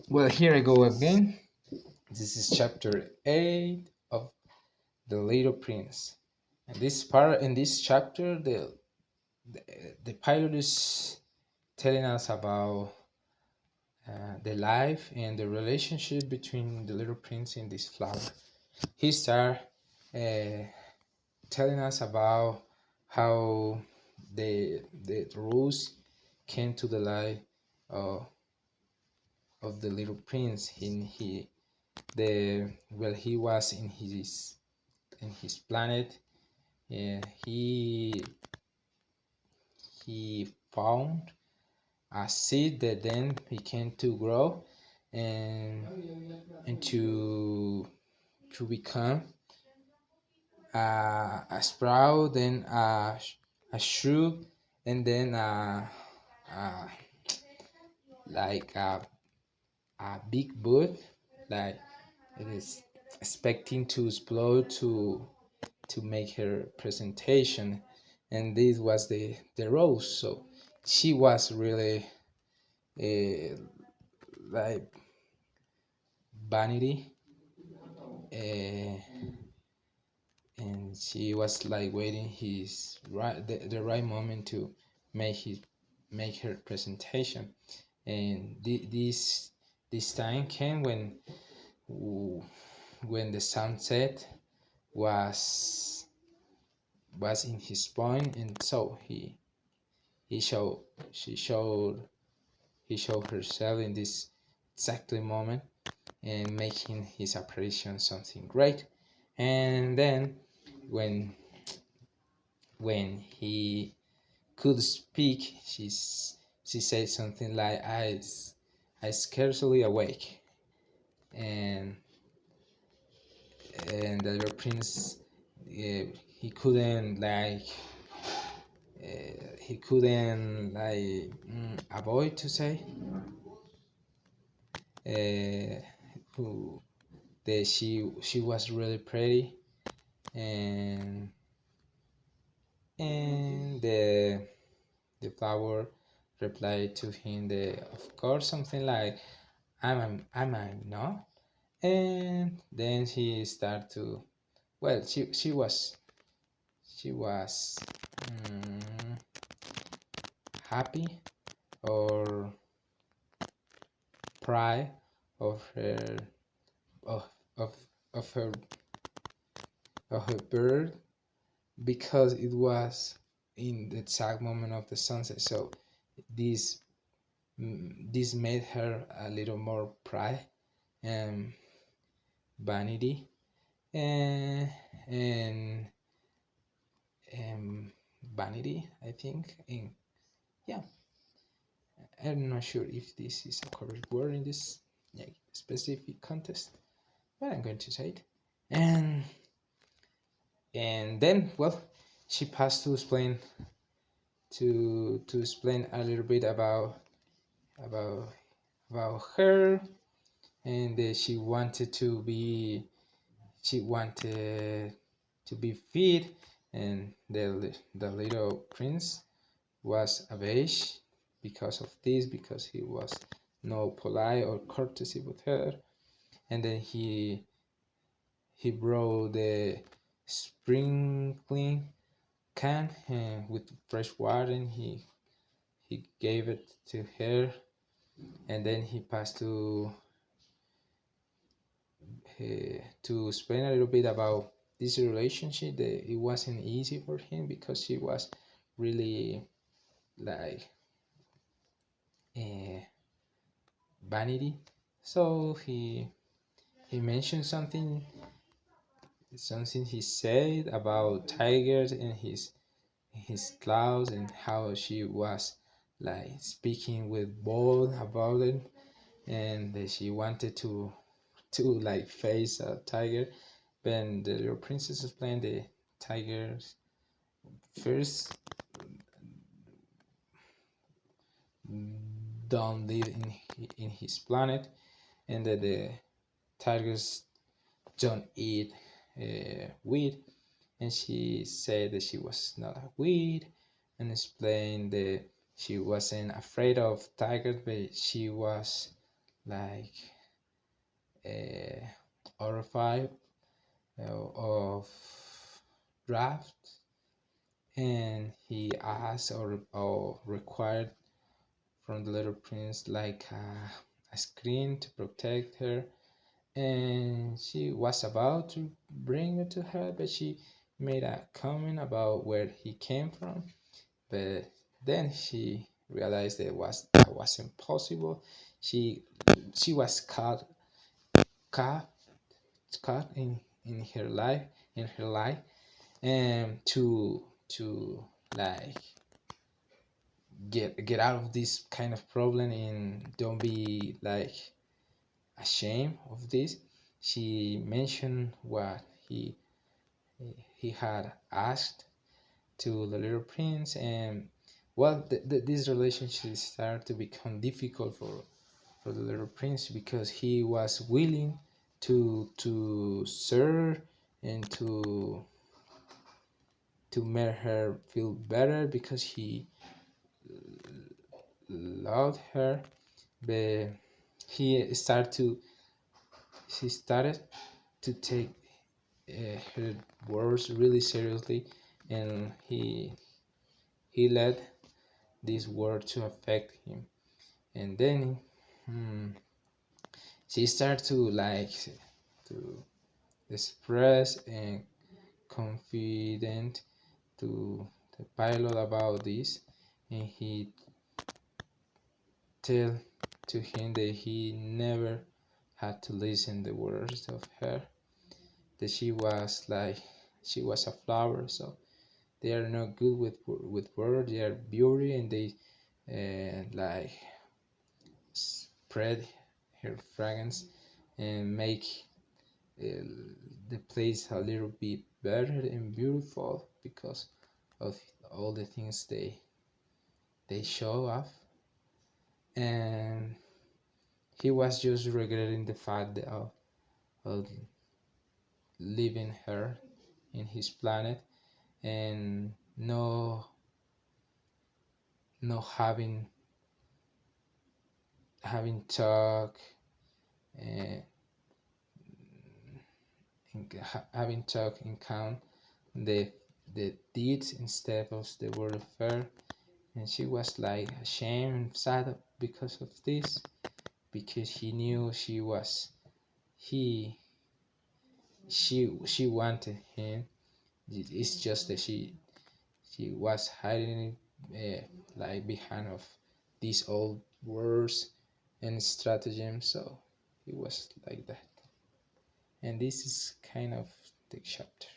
Well, here I go again. This is chapter 8 of The Little Prince. And in this chapter, the pilot is telling us about the life and the relationship between the little prince and this flower. He started uh, telling us about how the rules came to the life of, of the little prince. He was in his planet. He found a seed that then began to grow and to become a sprout, then a shoot, and then a like a big bud, like it is expecting to explode to make her presentation. And this was the rose. So she was really like vanity, uh, and she was like waiting the right moment to make her presentation. And this time came when the sunset was was in his point, and so he showed she showed he showed herself in this exactly moment and making his apparition something great. And then when when he could speak, she said something like, I scarcely awake. and and the little prince, he couldn't avoid to say uh, who that she was really pretty. And and the flower replied to him that of course something like, am I not. And then he started to, well, she was um, happy or proud of her of of of her of her bird, because it was in the exact moment of the sunset. So this this made her a little more pride and vanity, and and, and vanity, I think. And yeah, I'm not sure if this is a correct word in this, like, specific context, but I'm going to say it. And then, well, she passed to explain a little bit about about her, and she wanted to be fit. And the little prince was abashed because of this, because he was no polite or courtesy with her. And then he brought the sprinkling can with fresh water, and he gave it to her. And then he passed to explain a little bit about this relationship, that it wasn't easy for him because she was really like uh, vanity. So he mentioned something he said about tigers and his clouds, and how she was like speaking with bold about it, and that she wanted to like face a tiger. Then the little princess explained the tigers first don't live in his planet, and that the tigers don't eat weed. And she said that she was not a weed, and explained that she wasn't afraid of tigers, but she was like horrified of draft, and he asked or required from the little prince like a screen to protect her, and she was about to bring it to her, but she made a comment about where he came from. But then she realized that was impossible. She she was caught caught in her life, and to like get out of this kind of problem and don't be like ashamed of this. She mentioned what he had asked to the little prince, and well, this relationship started to become difficult for the little prince because he was willing to serve and to make her feel better because he loved her, but he started to she started to take her words really seriously, and he let this word to affect him, and then hmm, she started to like to express and confident to the pilot about this, and he tell to him that he never had to listen the words of her, that she was a flower, so they are not good with words, they are beauty, and they like spread her fragrance and make uh, the place a little bit better and beautiful because of all the things they show off. And he was just regretting the fact of leaving her in his planet and no having talk uh, having talk in count the the deeds instead of the word of her, and she was like ashamed and sad because of this, because he knew he she wanted him. It's just that she was hiding it like behind of these old words and stratagems, so it was like that. And this is kind of the chapter.